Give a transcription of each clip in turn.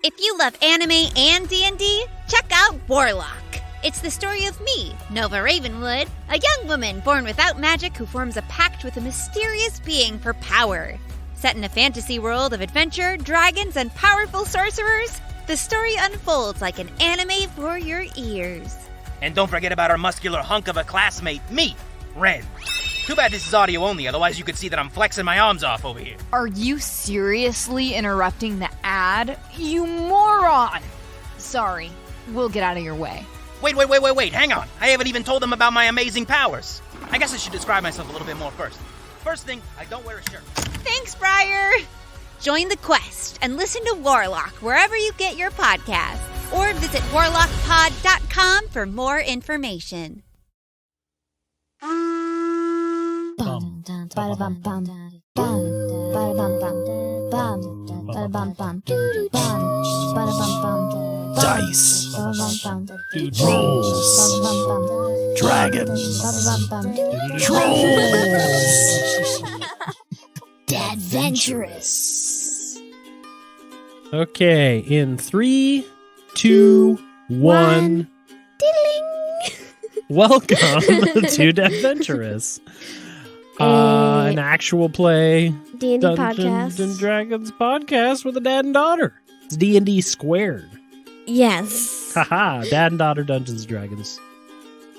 If you love anime and D&D, check out Warlock. It's the story of me, Nova Ravenwood, a young woman born without magic who forms a pact with a mysterious being for power. Set in a fantasy world of adventure, dragons, and powerful sorcerers, the story unfolds like an anime for your ears. And don't forget about our muscular hunk of a classmate, me, Ren. Too bad this is audio only, otherwise you could see that I'm flexing my arms off over here. Are you seriously interrupting the ad? You moron! Sorry, we'll get out of your way. Wait, hang on. I haven't even told them about my amazing powers. I guess I should describe myself a little bit more first. First thing, I don't wear a shirt. Thanks, Briar! Join the quest and listen to Warlock wherever you get your podcasts, or visit warlockpod.com for more information. Dice, rolls, dragons, trolls. Adventurous. Okay, in 3, 2, 1. Welcome to Adventurous. An actual play D&D Dungeons podcast. and Dragons podcast with a dad and daughter. It's D&D squared. Yes. Haha, dad and daughter Dungeons and Dragons.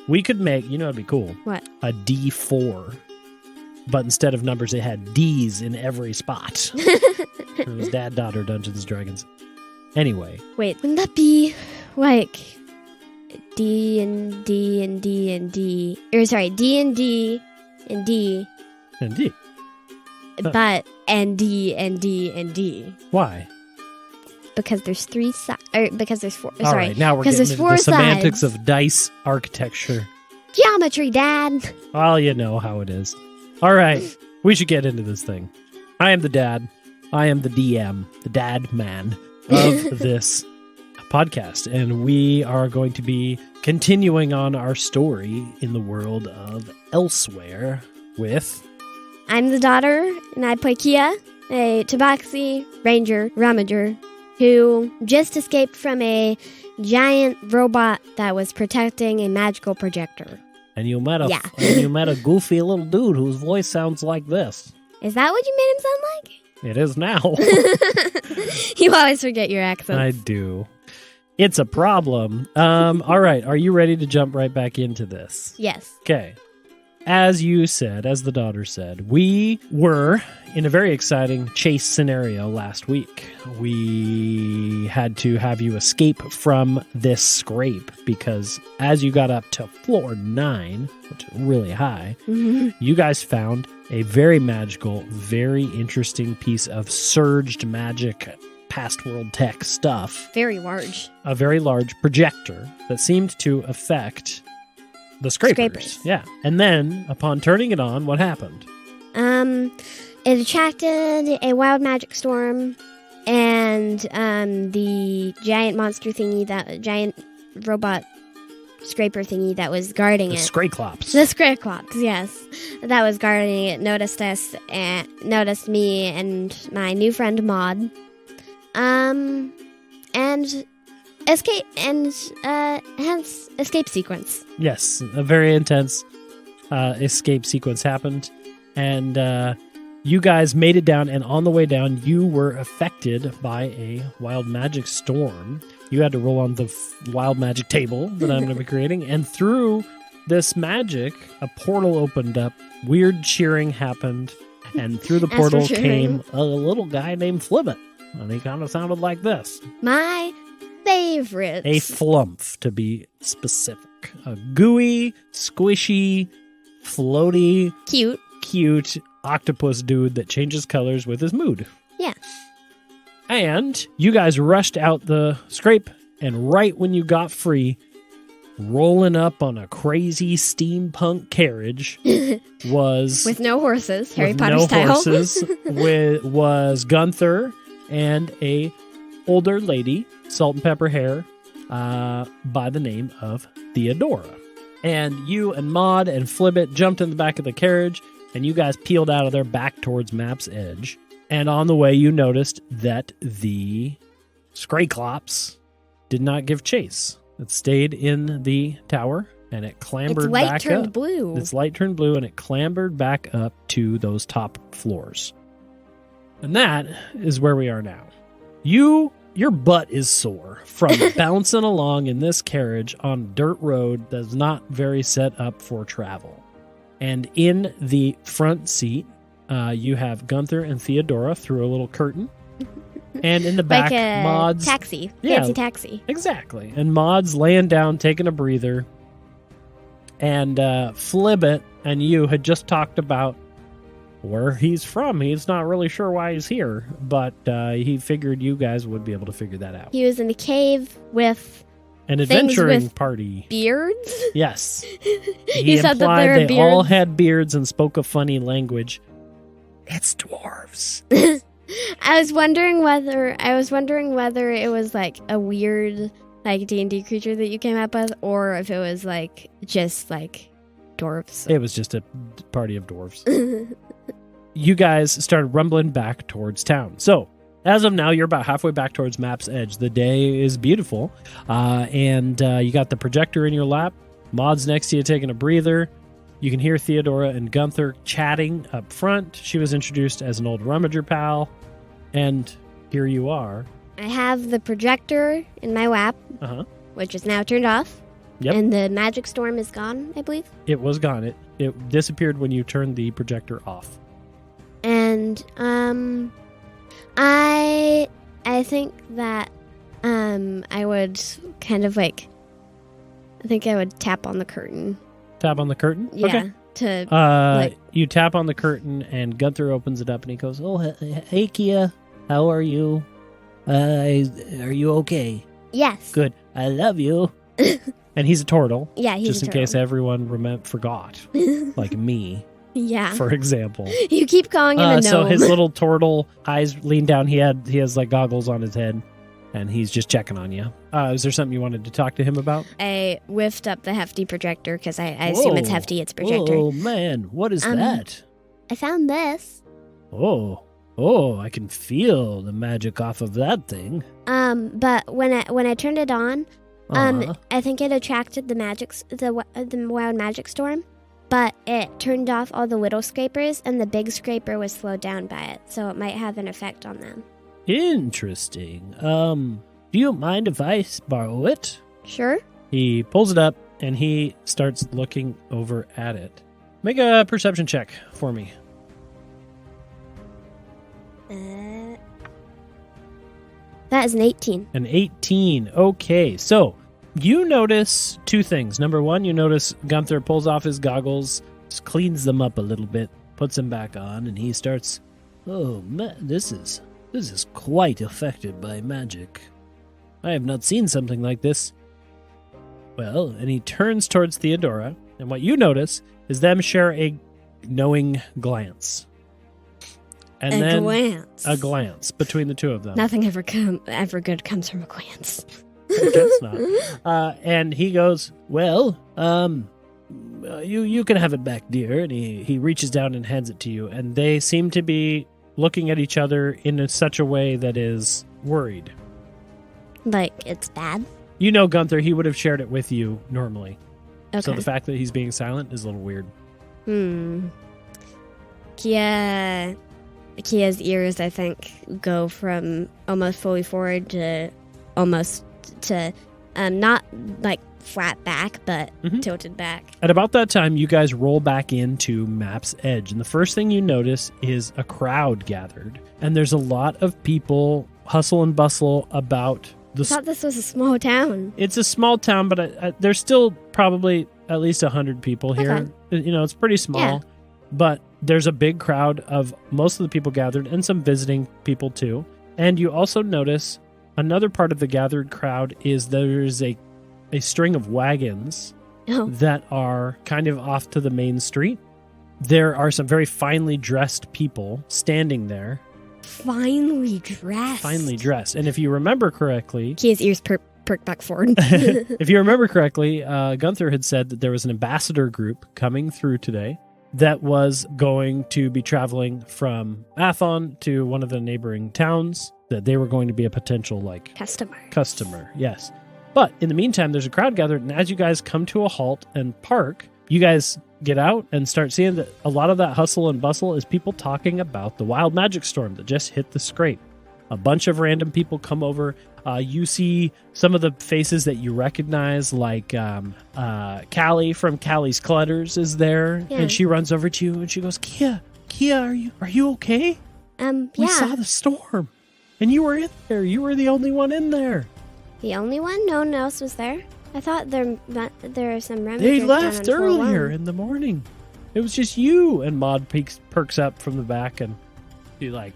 We could make, you know it'd be cool, What? a D4. But instead of numbers, it had D's in every spot. It was dad, daughter, Dungeons and Dragons. Anyway. Wait, wouldn't that be like D and D and D and D? Or sorry, D and D and D. And D. But and D and D and D. Why? Because there's 3 sides. Or because there's 4. All right, now we're getting into the semantics of dice architecture. Geometry, Dad. Well, you know how it is. All right, we should get into this thing. I am the dad. I am the DM, the dad man of this podcast. And we are going to be continuing on our story in the world of Elsewhere with... I'm the daughter, and I play Kea, a Tabaxi Ranger Ramager, who just escaped from a giant robot that was protecting a magical projector. And you met a goofy little dude whose voice sounds like this. Is that what you made him sound like? It is now. You always forget your accents. I do. It's a problem. All right, are you ready to jump right back into this? Yes. Okay. As you said, as the daughter said, we were in a very exciting chase scenario last week. We had to have you escape from this scrape because as you got up to floor 9, which is really high, you guys found a very magical, very interesting piece of surged magic past world tech stuff. Very large. A very large projector that seemed to affect... the scrapers. Yeah. And then, upon turning it on, what happened? It attracted a wild magic storm, and the giant monster thingy, that giant robot scraper thingy that was guarding The it. Scrayclops. The Scrayclops, yes. That was guarding it, noticed us, and noticed me and my new friend Maude. And escape, and hence escape sequence. Yes, a very intense escape sequence happened, and you guys made it down, and on the way down, you were affected by a wild magic storm. You had to roll on the wild magic table that I'm going to be creating, and through this magic, a portal opened up, weird cheering happened, and through the portal came a little guy named Flibbit, and he kind of sounded like this. My favorite. A flumph, to be specific. A gooey, squishy, floaty, cute octopus dude that changes colors with his mood. Yeah. And you guys rushed out the scrape, and right when you got free, rolling up on a crazy steampunk carriage was... with no horses, Harry with Potter no style. horses, was Gunther and a older lady, salt and pepper hair, by the name of Theodora. And you and Maude and Flibbit jumped in the back of the carriage, and you guys peeled out of there back towards Map's Edge. And on the way, you noticed that the Scrayclops did not give chase. It stayed in the tower and it clambered Its light back turned up. blue. Its light turned blue and it clambered back up to those top floors. And that is where we are now. Your butt is sore from bouncing along in this carriage on a dirt road that's not very set up for travel. And in the front seat, you have Gunther and Theodora through a little curtain. And in the back, like a Maude's... taxi. Yeah. Fancy taxi. Exactly. And Maude's laying down, taking a breather. And Flibbit and you had just talked about where he's from. He's not really sure why he's here, but he figured you guys would be able to figure that out. He was in a cave with An things adventuring with party. beards. Yes. He said that implied there are they all beards. had beards and spoke a funny language. It's dwarves. I was wondering whether it was like a weird like D&D creature that you came up with, or if it was like just like dwarves. It was just a party of dwarves. You guys started rumbling back towards town. So, as of now, you're about halfway back towards Map's Edge. The day is beautiful, and you got the projector in your lap. Maude's next to you taking a breather. You can hear Theodora and Gunther chatting up front. She was introduced as an old rummager pal, and here you are. I have the projector in my lap, which is now turned off. Yep. And the magic storm is gone, I believe. It was gone. It disappeared when you turned the projector off. And I think that I would kind of like I would tap on the curtain. Tap on the curtain? Yeah. Okay. To You tap on the curtain and Gunther opens it up and he goes, "Oh, hey Kea, how are you? Are you okay? yes. Good. I love you." And he's a turtle. Yeah, he's just in case everyone forgot, like me, yeah. for example. You keep calling him a gnome. So his little turtle eyes lean down. He has like goggles on his head, and he's just checking on you. Is there something you wanted to talk to him about? I whiffed up the hefty projector because I assume it's hefty. It's a projector. Oh man, what is that? I found this. Oh, I can feel the magic off of that thing. But when I turned it on, Uh-huh. I think it attracted the wild magic storm, but it turned off all the little scrapers, and the big scraper was slowed down by it, so it might have an effect on them. Interesting. Do you mind if I borrow it? Sure. He pulls it up and he starts looking over at it. Make a perception check for me. That is an 18. An 18. Okay, so you notice two things. Number one, you notice Gunther pulls off his goggles, just cleans them up a little bit, puts them back on, and he starts, "Oh man, this is quite affected by magic. I have not seen something like this." Well, and he turns towards Theodora, and what you notice is them share a knowing glance. And then a glance between the two of them. Nothing ever good comes from a glance. I guess not. And he goes, "Well, you can have it back, dear." And he reaches down and hands it to you. And they seem to be looking at each other in such a way that is worried. Like it's bad? You know Gunther, he would have shared it with you normally. Okay. So the fact that he's being silent is a little weird. Kea's ears, I think, go from almost fully forward to almost to not like flat back, but tilted back. At about that time, you guys roll back into Map's Edge, and the first thing you notice is a crowd gathered, and there's a lot of people hustle and bustle about the... I thought this was a small town. It's a small town, but there's still probably at least 100 people here. Okay. You know, it's pretty small. Yeah. But there's a big crowd of most of the people gathered and some visiting people too. And you also notice another part of the gathered crowd is there's a string of wagons that are kind of off to the main street. There are some very finely dressed people standing there. Finely dressed? Finely dressed. And if you remember correctly... Kea's ears perk back forward. If you remember correctly, Gunther had said that there was an ambassador group coming through today. that was going to be traveling from Athon to one of the neighboring towns, that they were going to be a potential, like, customer, yes. But in the meantime, there's a crowd gathered, and as you guys come to a halt and park, you guys get out and start seeing that a lot of that hustle and bustle is people talking about the wild magic storm that just hit the scrape. A bunch of random people come over. You see some of the faces that you recognize, like Callie from Callie's Clutters is there, and she runs over to you and she goes, Kea, are you okay? We saw the storm, and you were in there. You were the only one in there. The only one? No one else was there? I thought there are some remnants. They left earlier in the morning. It was just you. And Maude perks up from the back, and she like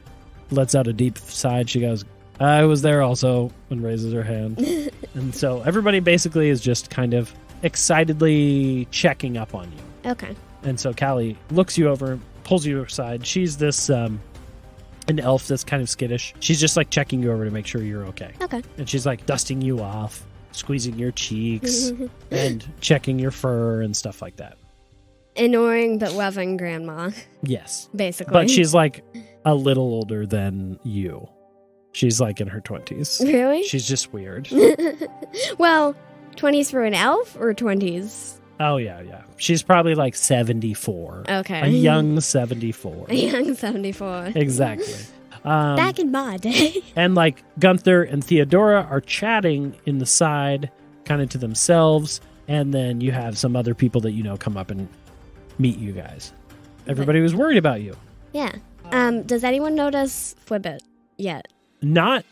lets out a deep sigh. She goes, I was there also, and raises her hand. And so everybody basically is just kind of excitedly checking up on you. Okay. And so Callie looks you over, pulls you aside. She's this an elf that's kind of skittish. She's just like checking you over to make sure you're okay. Okay. And she's like dusting you off, squeezing your cheeks, and checking your fur and stuff like that. Annoying but loving grandma. Yes. Basically. But she's like a little older than you. She's like in her 20s. Really? She's just weird. Well, 20s for an elf or 20s? Oh, yeah. She's probably like 74. Okay. A young 74. A young 74. Exactly. Back in my day. And like Gunther and Theodora are chatting in the side, kind of to themselves. And then you have some other people that you know come up and meet you guys. Everybody was worried about you. Yeah. Does anyone notice Flibbit yet? Not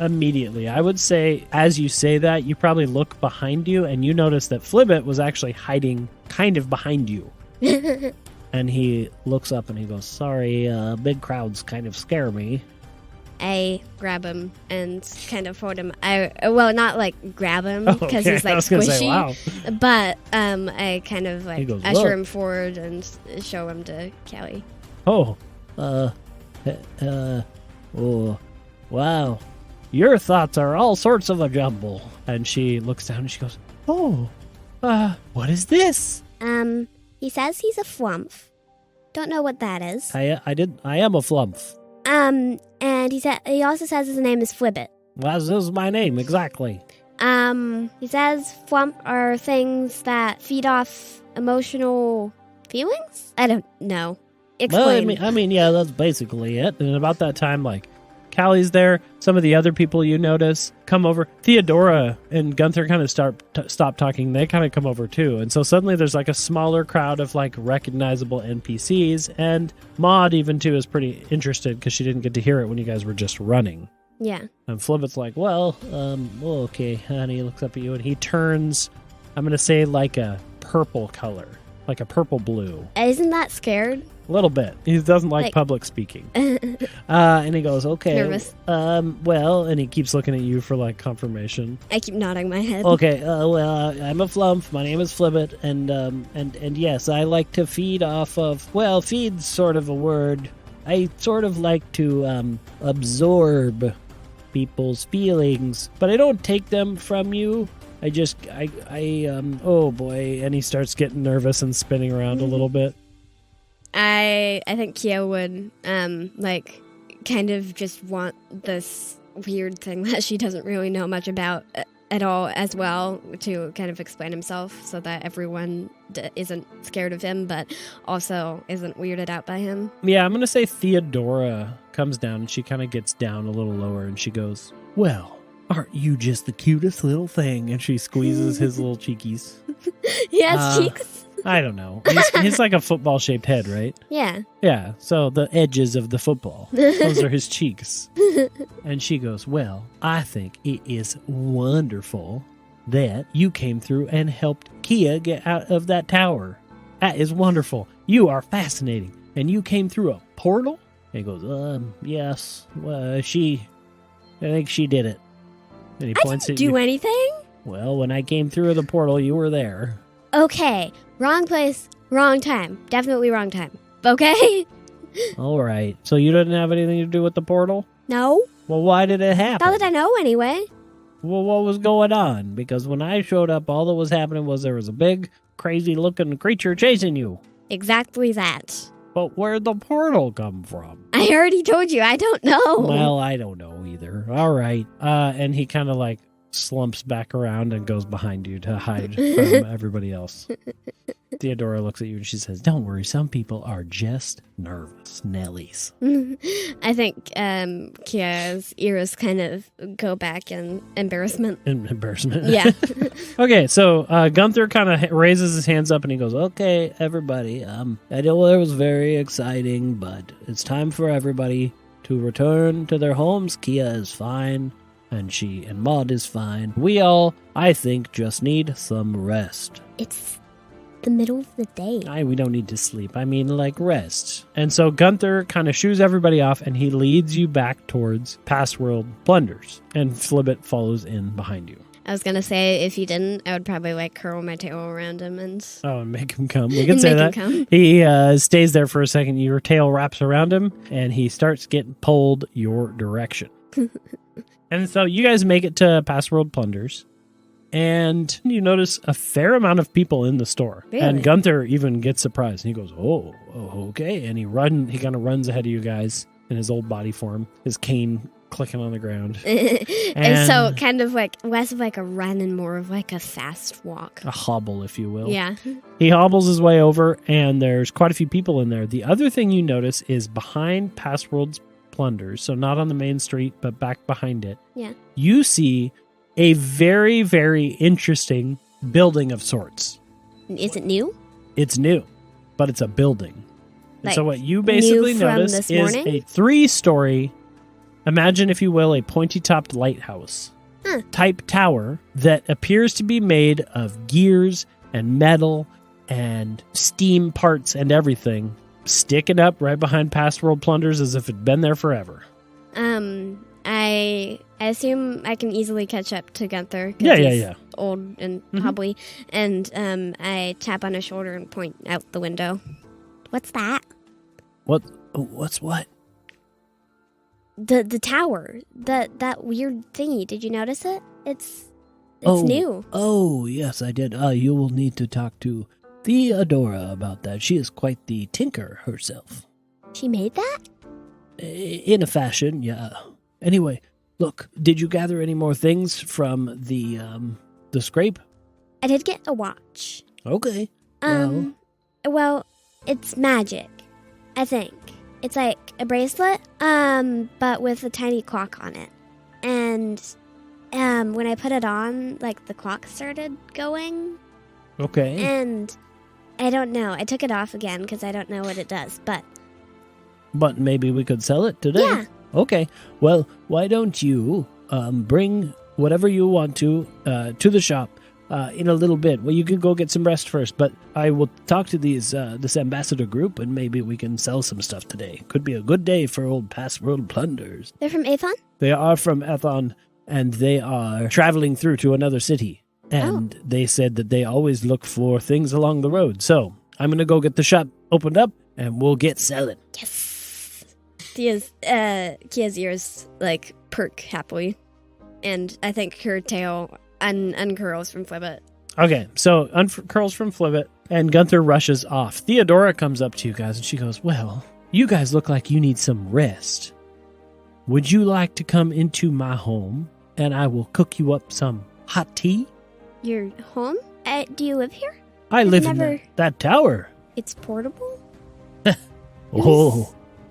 immediately. I would say as you say that, you probably look behind you and you notice that Flibbit was actually hiding kind of behind you. And he looks up and he goes, sorry, big crowds kind of scare me. I grab him and kind of hold him. Well, not like grab him because he's like squishy. Say, wow. But I kind of like goes, usher him forward and show him to Callie. Oh, wow. Your thoughts are all sorts of a jumble. And she looks down and she goes, what is this? He says he's a flump. Don't know what that is. I am a flump. And he also says his name is Flibbit. Well, this is my name, exactly. He says flump are things that feed off emotional feelings? I don't know. Explain. Well, I mean, yeah, that's basically it. And about that time, like, Callie's there. Some of the other people you notice come over. Theodora and Gunther kind of stop talking. They kind of come over too. And so suddenly there's like a smaller crowd of like recognizable NPCs. And Maude even too is pretty interested because she didn't get to hear it when you guys were just running. Yeah. And Flibbit's like, well, okay. And he looks up at you and he turns, I'm going to say like a purple color, like a purple blue. Isn't that scared? A little bit. He doesn't like public speaking. And he goes, okay. Nervous. Well, and he keeps looking at you for like confirmation. I keep nodding my head. Okay, well, I'm a flump. My name is Flibbit, and yes, I like to feed off of, well, feed's sort of a word. I sort of like to absorb people's feelings, but I don't take them from you. Oh boy, and he starts getting nervous and spinning around a little bit. I think Kea would like kind of just want this weird thing that she doesn't really know much about at all as well to kind of explain himself so that everyone isn't scared of him but also isn't weirded out by him. Yeah, I'm going to say Theodora comes down and she kind of gets down a little lower and she goes, well, aren't you just the cutest little thing? And she squeezes his little cheekies. He has cheeks? I don't know. He's like a football-shaped head, right? Yeah. Yeah, so the edges of the football, those are his cheeks. And she goes, well, I think it is wonderful that you came through and helped Kea get out of that tower. That is wonderful. You are fascinating. And you came through a portal? And he goes, yes. I think she did it. And he points I didn't do anything. Well, when I came through the portal, you were there. Okay, wrong place, wrong time. Definitely wrong time. Okay? All right. So you didn't have anything to do with the portal? No. Well, why did it happen? Not that I know anyway. Well, what was going on? Because when I showed up, all that was happening was there was a big, crazy-looking creature chasing you. Exactly that. But where'd the portal come from? I already told you, I don't know. Well, I don't know either. All right. And he kind of like slumps back around and goes behind you to hide from everybody else. Theodora looks at you and she says, "Don't worry, some people are just nervous Nellies." I think Kea's ears kind of go back in embarrassment. Embarrassment. Yeah. Okay, so Gunther kind of raises his hands up and he goes, "Okay, everybody, I know it was very exciting, but it's time for everybody to return to their homes. Kea is fine, and she and Maude is fine. We all, I think, just need some rest." It's the middle of the day. We don't need to sleep. I mean, like, rest. And so Gunther kind of shoos everybody off, and he leads you back towards Past World Plunders. And Flibbit follows in behind you. I was going to say, if he didn't, I would probably, like, curl my tail around him and... Oh, and make him come. We can say make that. him come. He stays there for a second. Your tail wraps around him, and he starts getting pulled your direction. And so you guys make it to Past World Plunders. And you notice a fair amount of people in the store. Really? And Gunther even gets surprised. And he goes, oh, okay. And he kind of runs ahead of you guys in his old body form, his cane clicking on the ground. And so kind of like less of like a run and more of like a fast walk. A hobble, if you will. Yeah. He hobbles his way over, and there's quite a few people in there. The other thing you notice is behind Past World's Plunders, so not on the main street, but back behind it. Yeah. You see a very, very interesting building of sorts. Is it new? It's new, but it's a building. And Like, so what you basically new from notice this is morning? a 3-story, imagine if you will, a pointy-topped lighthouse type tower that appears to be made of gears and metal and steam parts and everything, sticking up right behind Past World Plunders as if it'd been there forever. I assume I can easily catch up to Gunther. 'Cause Yeah. he's old and hobbly. And I tap on his shoulder and point out the window. What's that? What's what? The tower. That weird thingy. Did you notice it? It's Oh. new. Oh, yes, I did. You will need to talk to Theodora about that. She is quite the tinker herself. She made that? In a fashion, yeah. Anyway, look, did you gather any more things from the scrape? I did get a watch. Okay. Well, it's magic, I think. It's like a bracelet, but with a tiny clock on it. And when I put it on, like the clock started going. Okay. And I don't know. I took it off again because I don't know what it does. But Maybe we could sell it today. yeah, Okay. Well, why don't you bring whatever you want to the shop in a little bit. Well, you can go get some rest first, but I will talk to this ambassador group, and maybe we can sell some stuff today. Could be a good day for old Past World Plunders. they're from Athon. They are from Ethon, and they are traveling through to another city. And they said that they always look for things along the road. So I'm going to go get the shop opened up, and we'll get selling. Yes. Kia's ears like perk happily, and I think her tail uncurls from Flibbit. Okay, so uncurls from Flibbit, and Gunther rushes off. Theodora comes up to you guys, and she goes, "Well, you guys look like you need some rest. Would you like to come into my home, and I will cook you up some hot tea?" Your home? Do you live here? I live in never- that tower. It's portable?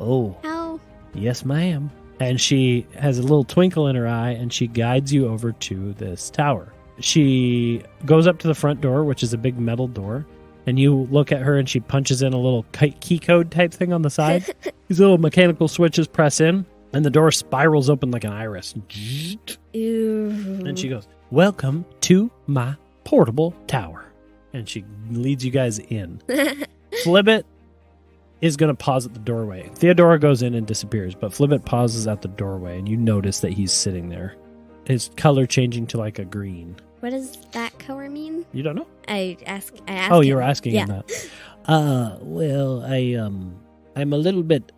Oh, How? Yes, ma'am. And she has a little twinkle in her eye, and she guides you over to this tower. She goes up to the front door, which is a big metal door, and you look at her, and she punches in a little key code type thing on the side. These little mechanical switches press in, and the door spirals open like an iris. Ew. And she goes, "Welcome to my portable tower." And she leads you guys in. Flibbit is going to pause at the doorway. Theodora goes in and disappears, but Flibbit pauses at the doorway, and you notice that he's sitting there. His color changing to like a green. What does that color mean? You don't know? I asked Oh, him. you were asking Yeah. him that. well, I'm a little bit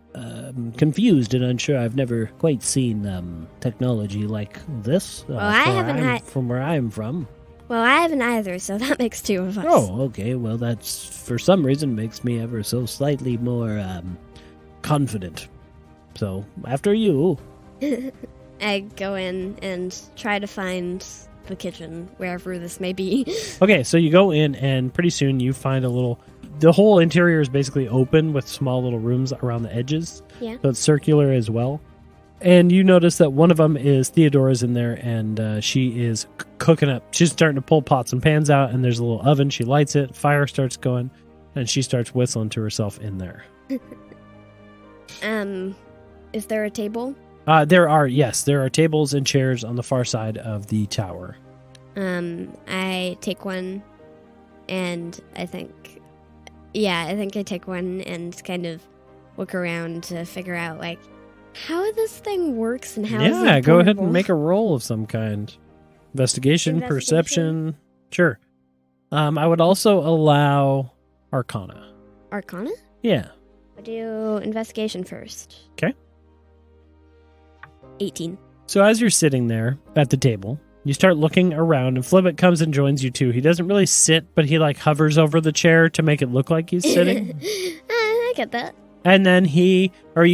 confused and unsure. I've never quite seen technology like this I haven't from where I'm from. Well, I haven't either, so that makes 2 of us. Oh, okay. Well, that's for some reason makes me ever so slightly more confident. So, after you. I go in and try to find the kitchen, wherever this may be. Okay, so you go in, and pretty soon you find the whole interior is basically open with small little rooms around the edges. Yeah. So it's circular as well. And you notice that one of them is Theodora's in there, and she is cooking up. She's starting to pull pots and pans out, and there's a little oven. She lights it, fire starts going, and she starts whistling to herself in there. Is there a table? There are tables and chairs on the far side of the tower. I take one, and I think I take one and kind of look around to figure out, like, how this thing works and how is it Yeah, go ahead portable? and make a roll of some kind. Investigation, perception. Sure. I would also allow Arcana. Arcana? Yeah. I'll do investigation first. Okay. 18. So as you're sitting there at the table, you start looking around, and Flibbit comes and joins you too. He doesn't really sit, but he hovers over the chair to make it look like he's sitting. I get that. And then you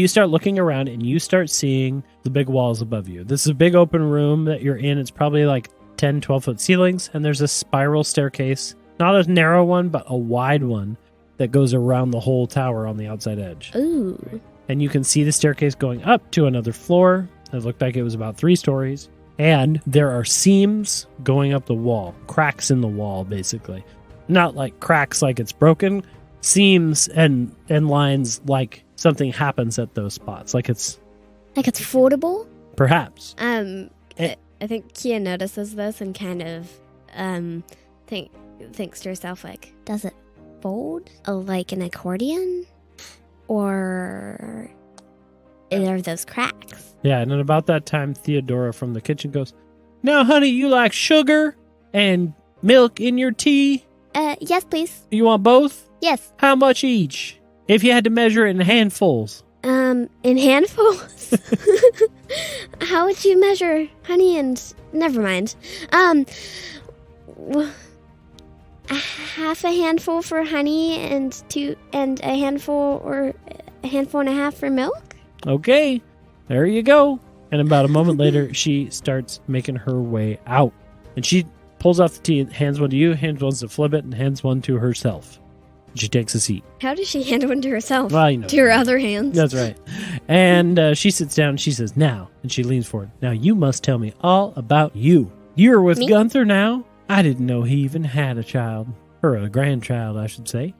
start looking around, and you start seeing the big walls above you. This is a big open room that you're in. It's probably like 10, 12-foot ceilings, and there's a spiral staircase. Not a narrow one, but a wide one that goes around the whole tower on the outside edge. Ooh. And you can see the staircase going up to another floor. It looked like it was about 3 stories. And there are seams going up the wall. Cracks in the wall, basically. Not like cracks like it's broken. Seams and lines like something happens at those spots. Like it's foldable? perhaps. I think Kea notices this and kind of thinks to herself, like, does it fold like an accordion? Or are those cracks? Yeah, and at about that time, Theodora from the kitchen goes, "Now, honey, you like sugar and milk in your tea? Yes, please. You want both? Yes. How much each? If you had to measure it in handfuls." In handfuls? How would you measure honey and... Never mind. Half a handful for honey and a handful and a half for milk? Okay, there you go. And about a moment later, she starts making her way out. And she pulls off the tea, hands one to you, hands one to Flibbit, and hands one to herself. She takes a seat. How does she hand one to herself? Well, you know. To her other hands? That's right. And she sits down and she says, "Now," and she leans forward, "now you must tell me all about you. You're with Me? Gunther now? I didn't know he even had a child. Or a grandchild, I should say."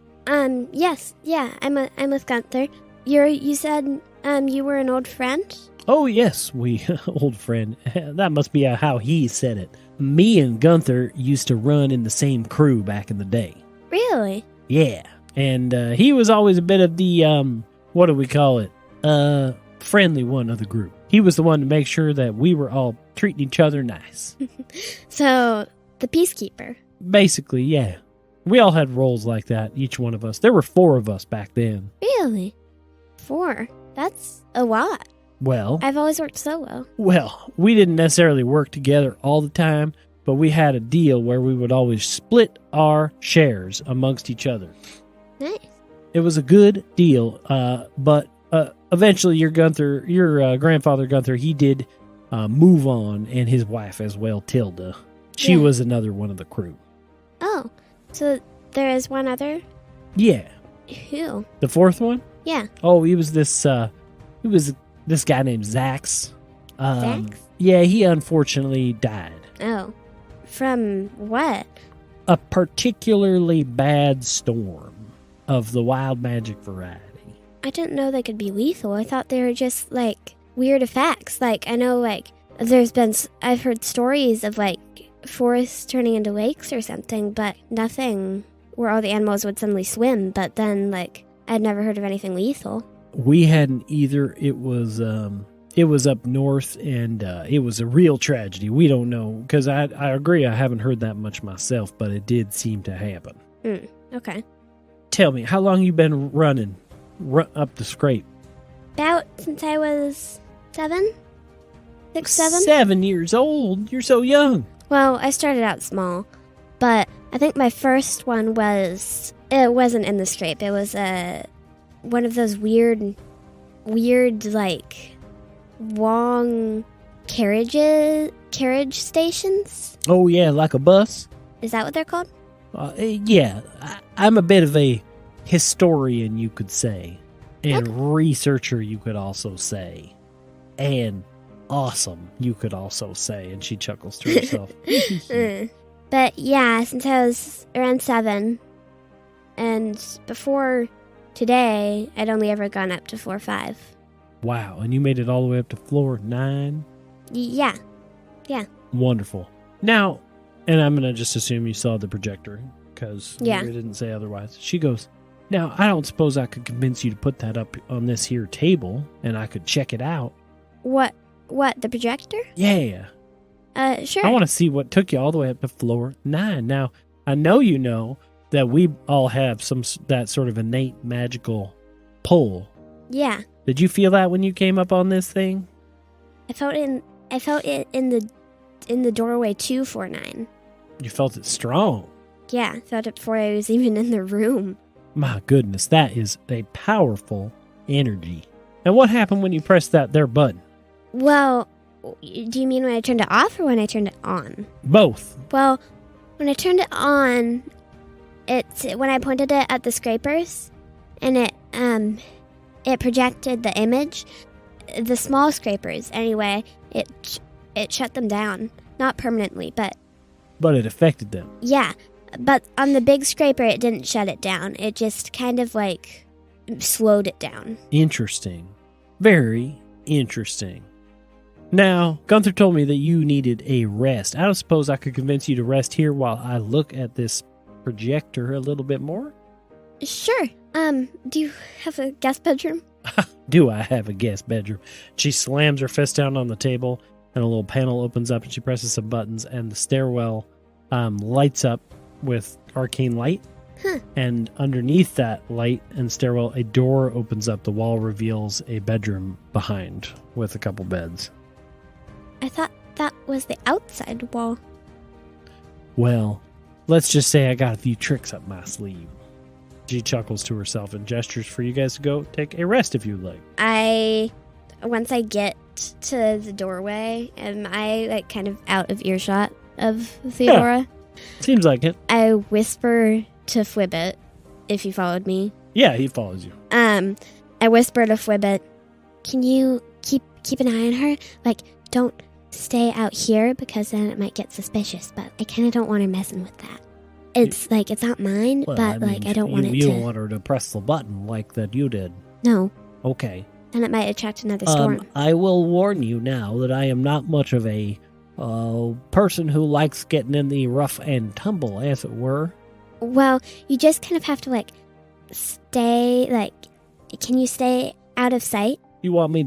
Yes. Yeah, I'm with Gunther. You said, you were an old friend? Oh, yes, we old friend. That must be how he said it. Me and Gunther used to run in the same crew back in the day. Really? Yeah. And he was always a bit of the, what do we call it? Friendly one of the group. He was the one to make sure that we were all treating each other nice. So, the peacekeeper. Basically, yeah. We all had roles like that, each one of us. There were 4 of us back then. Really? 4? That's a lot. Well, I've always worked solo. we didn't necessarily work together all the time, but we had a deal where we would always split our shares amongst each other. Nice. It was a good deal, but eventually your grandfather Gunther, he did move on, and his wife as well, Tilda. She Yeah. was another one of the crew. Oh, so there is one other? Yeah. Who? The 4th one? Yeah. Oh, he was this guy named Zax. Zax? Yeah, he unfortunately died. Oh. From what? A particularly bad storm of the wild magic variety. I didn't know they could be lethal. I thought they were just, like, weird effects. Like, I know, like, I've heard stories of, like, forests turning into lakes or something, but nothing where all the animals would suddenly swim. But then, like, I'd never heard of anything lethal. We hadn't either. It was up north, and it was a real tragedy. We don't know, because I agree, I haven't heard that much myself, but it did seem to happen. Okay. Tell me, how long you been running up the scrape? About since I was 7? 6, 7? 7 years old? You're so young. Well, I started out small, But I think my first one it wasn't in the scrape. It was one of those weird, like, long carriage stations. Oh, yeah, like a bus? Is that what they're called? Yeah, I'm a bit of a historian, you could say, and researcher, you could also say, and awesome, you could also say, and she chuckles to herself. But yeah, since I was around 7, and before today, I'd only ever gone up to floor 5. Wow, and you made it all the way up to floor 9? Yeah. Wonderful. Now, and I'm going to just assume you saw the projector, because Yeah. you didn't say otherwise. She goes, now, I don't suppose I could convince you to put that up on this here table, and I could check it out. What, the projector? Yeah. Sure. I want to see what took you all the way up to floor 9. Now, I know you know that we all have that sort of innate magical pull. Yeah. Did you feel that when you came up on this thing? I felt it in the doorway to floor 9. You felt it strong. Yeah, I felt it before I was even in the room. My goodness, that is a powerful energy. And what happened when you pressed that there button? Well, do you mean when I turned it off or when I turned it on? Both. Well, when I turned it on, it's when I pointed it at the scrapers, and it projected the image. The small scrapers, anyway, it shut them down. Not permanently, but But it affected them. yeah. But on the big scraper, it didn't shut it down. It just kind of like slowed it down. Interesting. Very interesting. Now, Gunther told me that you needed a rest. I don't suppose I could convince you to rest here while I look at this projector a little bit more? Sure. Do you have a guest bedroom? Do I have a guest bedroom? She slams her fist down on the table, and a little panel opens up, and she presses some buttons, and the stairwell lights up with arcane light. Huh. And underneath that light and stairwell, a door opens up. The wall reveals a bedroom behind with a couple beds. I thought that was the outside wall. Well, let's just say I got a few tricks up my sleeve. She chuckles to herself and gestures for you guys to go take a rest if you'd like. Once I get to the doorway, am I like kind of out of earshot of Theodora? Seems like it. I whisper to Flibbit, if you followed me. Yeah, he follows you. I whisper to Flibbit, can you keep an eye on her? Like, don't stay out here because then it might get suspicious, but I kind of don't want her messing with that. It's like, it's not mine, Well, but I don't want it you to... don't want her to press the button like that you did. No, Okay. then it might attract another storm. I will warn you now that I am not much of a person who likes getting in the rough and tumble, as it were. Well, you just kind of have to, like, stay, like... Can you stay out of sight? You want me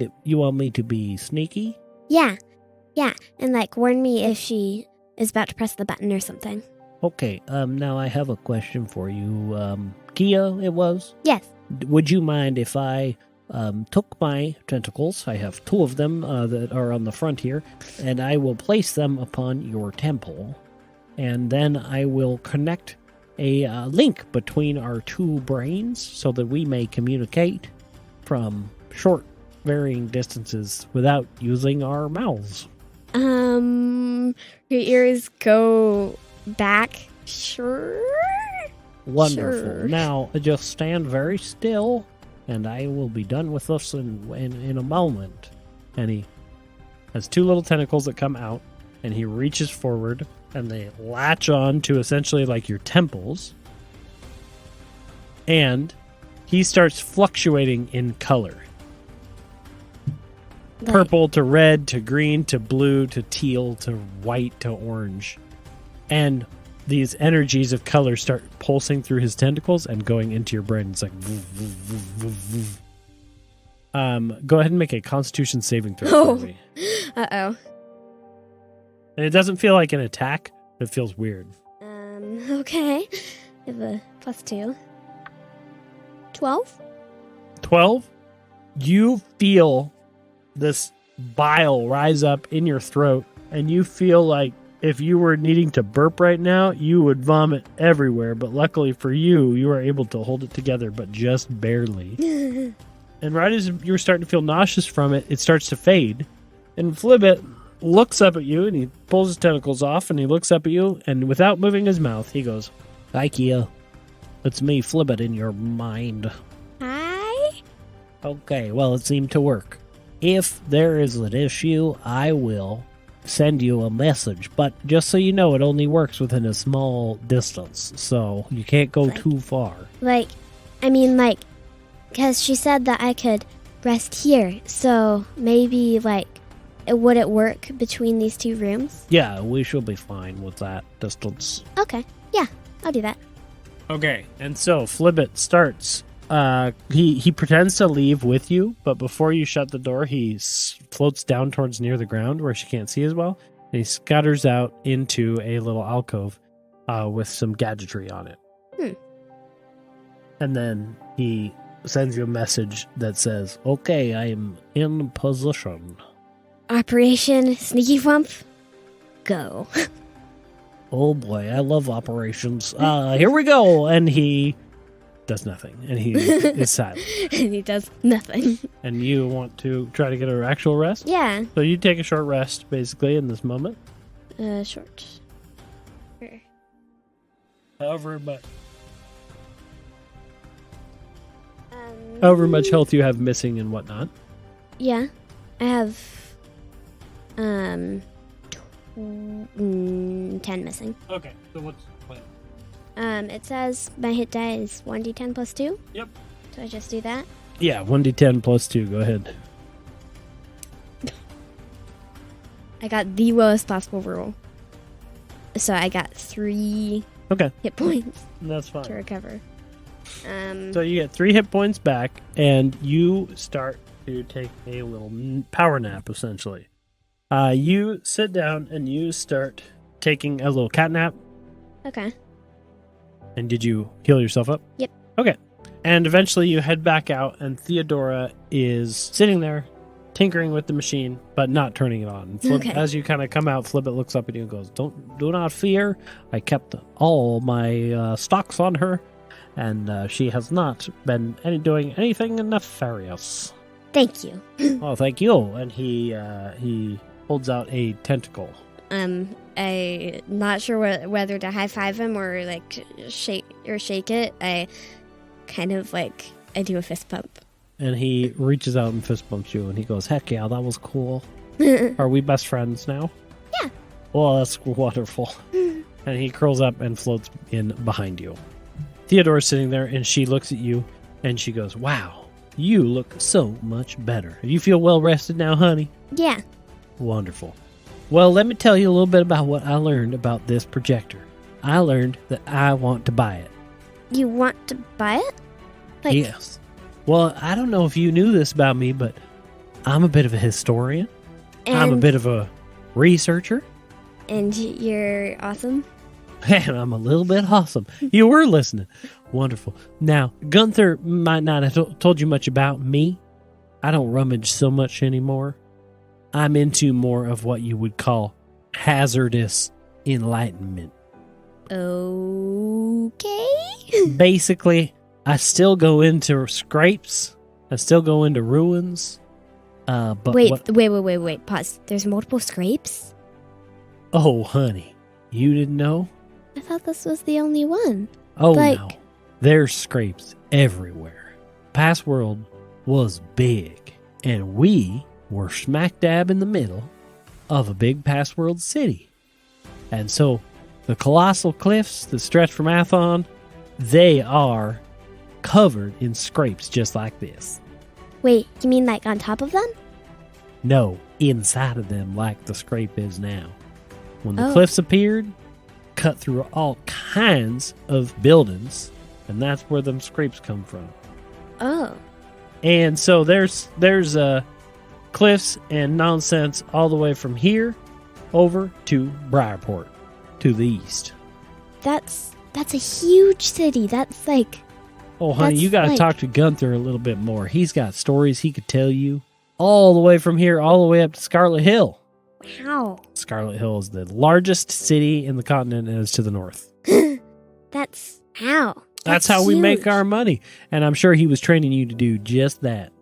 to be sneaky? Yeah, and, like, warn me if she is about to press the button or something. Okay, now I have a question for you. Kea, it was? Yes. Would you mind if I took my tentacles, I have 2 of them that are on the front here, and I will place them upon your temple, and then I will connect a link between our 2 brains so that we may communicate from short, varying distances without using our mouths. Your ears go back. Sure. Wonderful. Sure. Now, just stand very still, and I will be done with this in a moment. And he has 2 little tentacles that come out, and he reaches forward, and they latch on to essentially like your temples. And he starts fluctuating in color. Like, Purple to red to green to blue to teal to white to orange. And these energies of color start pulsing through his tentacles and going into your brain. It's like... Go ahead and make a Constitution saving throw for me. Uh-oh. And it doesn't feel like an attack. It feels weird. Okay. I have a +2. 12? 12? You feel this bile rise up in your throat, and you feel like if you were needing to burp right now, you would vomit everywhere. But luckily for you, you were able to hold it together, but just barely. And right as you were starting to feel nauseous from it, it starts to fade. And Flibbit looks up at you, and he pulls his tentacles off, and he looks up at you, and without moving his mouth, he goes, "Hi, Kea. It's me, Flibbit, in your mind." Hi? Okay, well, it seemed to work. If there is an issue, I will send you a message. But just so you know, it only works within a small distance, so you can't go too far. Because she said that I could rest here, so maybe, would it work between these two rooms? Yeah, we should be fine with that distance. Okay, yeah, I'll do that. Okay, and so Flibbit starts. He pretends to leave with you, but before you shut the door, he floats down towards near the ground where she can't see as well, and he scatters out into a little alcove with some gadgetry on it. And then he sends you a message that says, "Okay, I am in position." Operation Sneaky Swamp, go. Oh boy, I love operations. Here we go. And he does nothing, and he is silent. And he does nothing. And you want to try to get an actual rest? Yeah. So you take a short rest, basically, in this moment. Short. Sure. However much health you have missing and whatnot. Yeah, I have 10 missing. Okay, so what's the plan? It says my hit die is 1d10 plus 2. Yep. So I just do that. Yeah, 1d10 plus 2. Go ahead. I got the lowest possible roll. So I got 3 hit points That's fine. to recover. So you get 3 hit points back, and you start to take a little power nap, essentially. You sit down, and you start taking a little cat nap. Okay. And did you heal yourself up? Yep. Okay. And eventually you head back out, and Theodora is sitting there, tinkering with the machine, but not turning it on. As you kind of come out, Flibbit looks up at you and goes, do not fear. I kept all my stocks on her, and she has not been doing anything nefarious. Thank you. Oh, thank you. And he holds out a tentacle. I'm not sure whether to high five him or shake it. I kind of I do a fist pump. And he reaches out and fist bumps you, and he goes, "Heck yeah, that was cool. Are we best friends now?" Yeah. Well, that's wonderful. And he curls up and floats in behind you. Theodora's sitting there, and she looks at you, and she goes, "Wow, you look so much better. You feel well rested now, honey?" Yeah. Wonderful. Well, let me tell you a little bit about what I learned about this projector. I learned that I want to buy it. You want to buy it? Yes. Well, I don't know if you knew this about me, but I'm a bit of a historian. I'm a bit of a researcher. And you're awesome. And I'm a little bit awesome. You were listening. Wonderful. Now, Gunther might not have told you much about me. I don't rummage so much anymore. I'm into more of what you would call hazardous enlightenment. Okay. Basically, I still go into scrapes. I still go into ruins. But wait. Pause. There's multiple scrapes? Oh, honey. You didn't know? I thought this was the only one. Oh, no. There's scrapes everywhere. Past World was big, and we were smack dab in the middle of a big Past World city. And so, the colossal cliffs that stretch from Athon, they are covered in scrapes just like this. Wait, you mean on top of them? No, inside of them like the scrape is now. When the cliffs appeared, cut through all kinds of buildings, and that's where them scrapes come from. Oh. And so there's cliffs and nonsense all the way from here over to Briarport to the east. That's a huge city. That's Oh, honey, you got to talk to Gunther a little bit more. He's got stories he could tell you all the way from here, all the way up to Scarlet Hill. Wow. Scarlet Hill is the largest city in the continent and is to the north. That's how. That's how we make huge. our money. And I'm sure he was training you to do just that.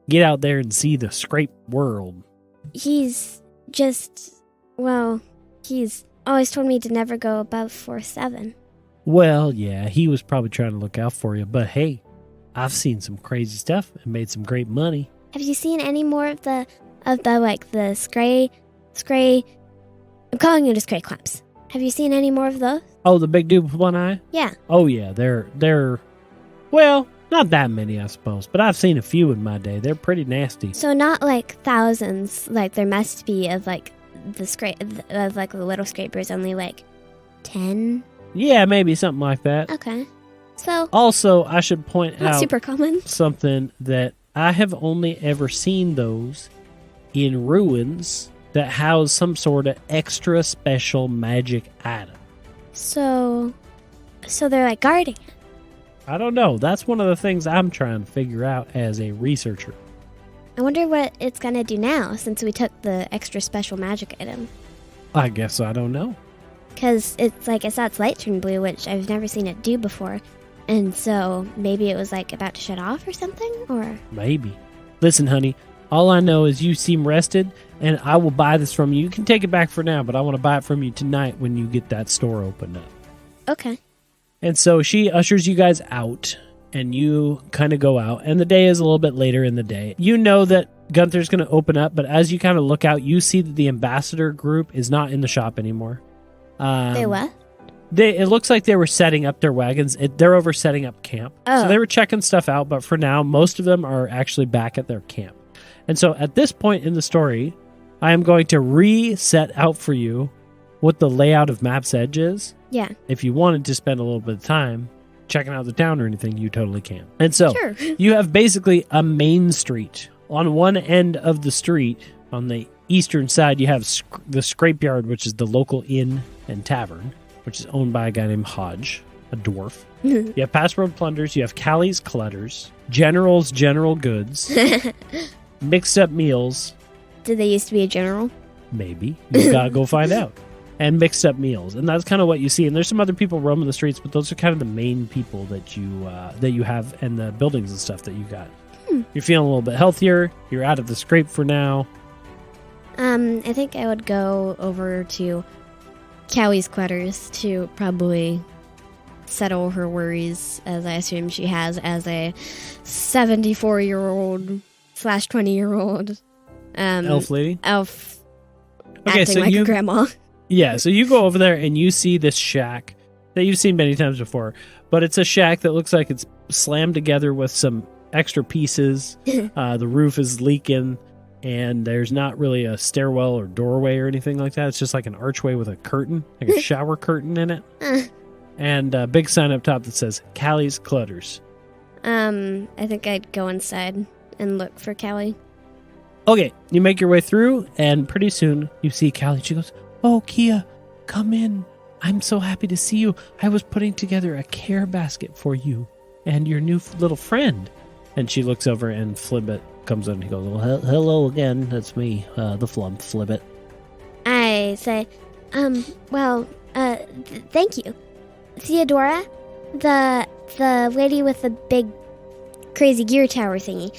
Get out there and see the scrape world. He's always told me to never go above 4'7". Well, yeah, he was probably trying to look out for you. But hey, I've seen some crazy stuff and made some great money. Have you seen any more of the scray? I'm calling it a scray claps. Have you seen any more of those? Oh, the big dude with one eye? Yeah. Oh, yeah, they're well, not that many, I suppose, but I've seen a few in my day. They're pretty nasty. So not like thousands, like there must be of like the little scrapers, only like 10. Yeah, maybe something like that. Okay. So Also, I should point not out super common. something that I have only ever seen those in ruins that house some sort of extra special magic item. So they're like guarding. I don't know. That's one of the things I'm trying to figure out as a researcher. I wonder what it's gonna do now since we took the extra special magic item. I guess I don't know. Because I saw its light turn blue, which I've never seen it do before. And so maybe it was like about to shut off or something? Or Maybe. Listen, honey, all I know is you seem rested, and I will buy this from you. You can take it back for now, but I want to buy it from you tonight when you get that store opened up. okay. And so she ushers you guys out, and you kind of go out, and the day is a little bit later in the day. You know that Gunther's going to open up, but as you kind of look out, you see that the ambassador group is not in the shop anymore. They what? It looks like they were setting up their wagons. They're over setting up camp. Oh. So they were checking stuff out, but for now, most of them are actually back at their camp. And so at this point in the story, I am going to reset out for you what the layout of Map's Edge is. Yeah. If you wanted to spend a little bit of time checking out the town or anything, you totally can. And so Sure. you have basically a main street. On one end of the street, on the eastern side, you have the Scrapeyard, which is the local inn and tavern, which is owned by a guy named Hodge, a dwarf. You have Passroad Plunders, you have Callie's Clutters, General's General Goods, Mixed Up Meals, Did they used to be a general? maybe. You gotta go find out. And Mixed Up Meals. And that's kind of what you see. And there's some other people roaming the streets, but those are kind of the main people that you have, and the buildings and stuff that you got. You're feeling a little bit healthier. You're out of the scrape for now. I think I would go over to Cowie's Clutters to probably settle her worries, as I assume she has as a 74-year-old / 20-year-old Elf lady. elf Okay, acting so like a grandma. Yeah, so you go over there and you see this shack that you've seen many times before, but it's a shack that looks like it's slammed together with some extra pieces. The roof is leaking, and there's not really a stairwell or doorway or anything like that. It's just like an archway with a curtain, like a shower curtain in it, and a big sign up top that says Callie's Clutters. I think I'd go inside and look for Callie. Okay, you make your way through, and pretty soon you see Callie. She goes, "Oh, Kea, come in. I'm so happy to see you. I was putting together a care basket for you and your new little friend." And she looks over, and Flibbit comes in, and he goes, "Well, hello again. That's me, the Flump Flibbit." I say, thank you. Theodora, the lady with the big crazy gear tower thingy,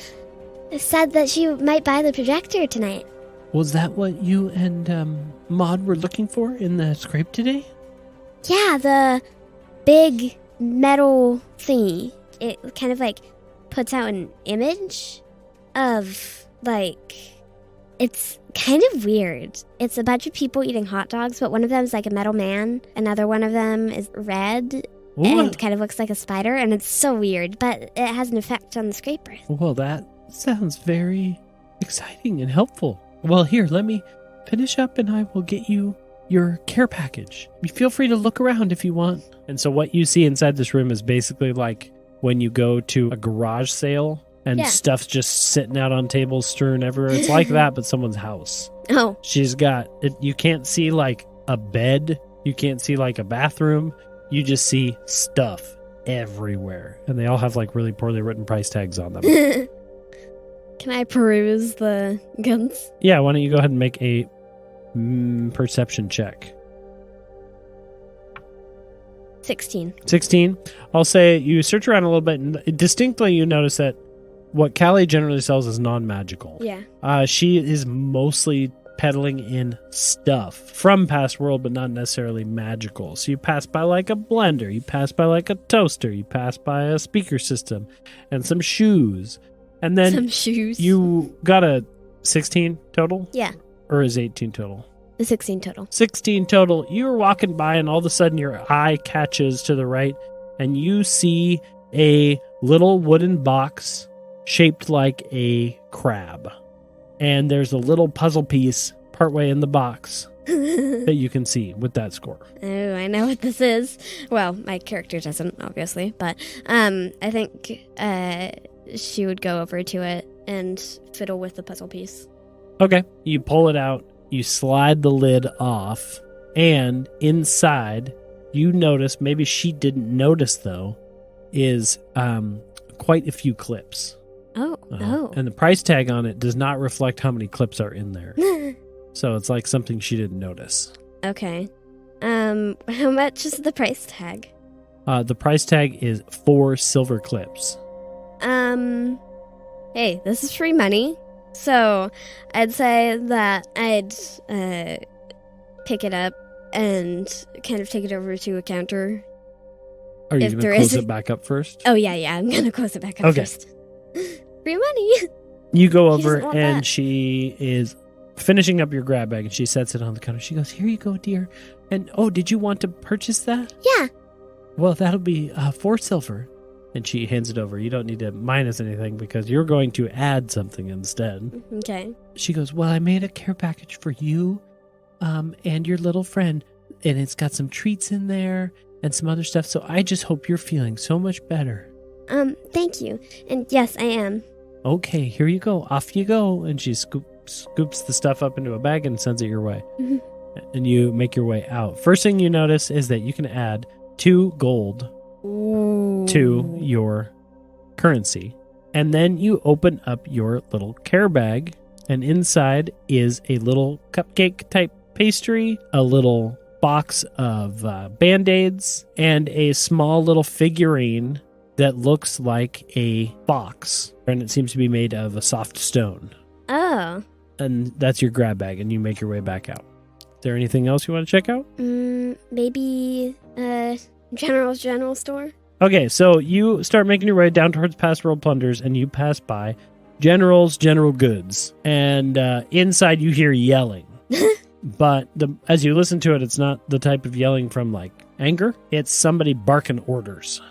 said that she might buy the projector tonight. Was that what you and Maude were looking for in the scrape today? Yeah, the big metal thingy. It kind of like puts out an image of it's kind of weird. It's a bunch of people eating hot dogs, but one of them is like a metal man. Another one of them is red and kind of looks like a spider, and it's so weird, but it has an effect on the scrapers. Well, that sounds very exciting and helpful. Well, here, let me finish up and I will get you your care package. You feel free to look around if you want. And so what you see inside this room is basically like when you go to a garage sale and stuff's just sitting out on tables strewn everywhere. It's like that, but someone's house. Oh. She's got, you can't see like a bed. You can't see like a bathroom. You just see stuff everywhere. And they all have like really poorly written price tags on them. Can I peruse the guns? Yeah, why don't you go ahead and make a Perception check. 16. 16. I'll say you search around a little bit, and distinctly you notice that what Callie generally sells is non-magical. Yeah. She is mostly peddling in stuff from past world, but not necessarily magical. So you pass by like a blender, you pass by like a toaster, you pass by a speaker system, and some shoes. And then Some shoes. you got a 16 total? Yeah. Or is 18 total? The 16 total. 16 total. You were walking by, and all of a sudden your eye catches to the right, and you see a little wooden box shaped like a crab. And there's a little puzzle piece partway in the box that you can see with that score. Oh, I know what this is. Well, my character doesn't, obviously, but I think she would go over to it and fiddle with the puzzle piece. Okay. You pull it out, you slide the lid off, and inside you notice, maybe she didn't notice though, is quite a few clips. Oh. And the price tag on it does not reflect how many clips are in there. So it's like something she didn't notice. Okay. How much is the price tag? The price tag is 4 silver clips. Hey, this is free money. So I'd say that I'd pick it up and kind of take it over to a counter. Are you If going there to close is- it back up first? Oh, yeah, I'm going to close it back up Okay. first. Free money. You go She over doesn't want and that. she is finishing up your grab bag and she sets it on the counter. She goes, "Here you go, dear. And oh, did you want to purchase that? Yeah. Well, that'll be 4 silver." And she hands it over. You don't need to minus anything because you're going to add something instead. Okay. She goes, "Well, I made a care package for you and your little friend. And it's got some treats in there and some other stuff. So I just hope you're feeling so much better." Thank you. And yes, I am. "Okay, here you go. Off you go." And she scoops the stuff up into a bag and sends it your way. Mhm. And you make your way out. First thing you notice is that you can add 2 gold to your currency. And then you open up your little care bag, and inside is a little cupcake type pastry, a little box of Band-Aids, and a small little figurine that looks like a box. And it seems to be made of a soft stone. Oh. And that's your grab bag, and you make your way back out. Is there anything else you want to check out? Maybe general store. Okay, so you start making your way down towards past world plunders, and you pass by General's General Goods. And inside you hear yelling. But as you listen to it, it's not the type of yelling from like anger. It's somebody barking orders.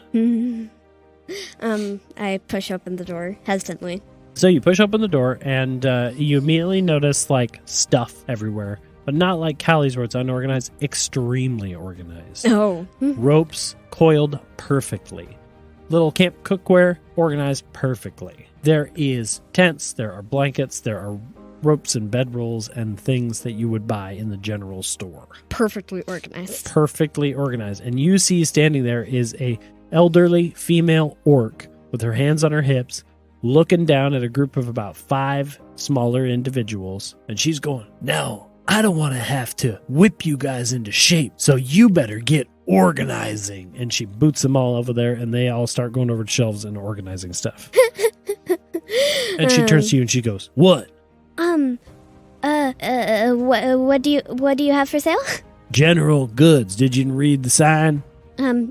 I push open the door hesitantly. So you push open the door, and you immediately notice like stuff everywhere. But not like Callie's where it's unorganized, extremely organized. Oh. Ropes coiled perfectly. Little camp cookware organized perfectly. There is tents, there are blankets, there are ropes and bedrolls and things that you would buy in the general store. Perfectly organized. Perfectly organized. And you see standing there is a elderly female orc with her hands on her hips, looking down at a group of about 5 smaller individuals. And she's going, "Now, I don't want to have to whip you guys into shape, so you better get organizing." And she boots them all over there, and they all start going over to shelves and organizing stuff. And she turns to you and she goes, "What?" What do you have for sale? "General Goods. Did you read the sign?"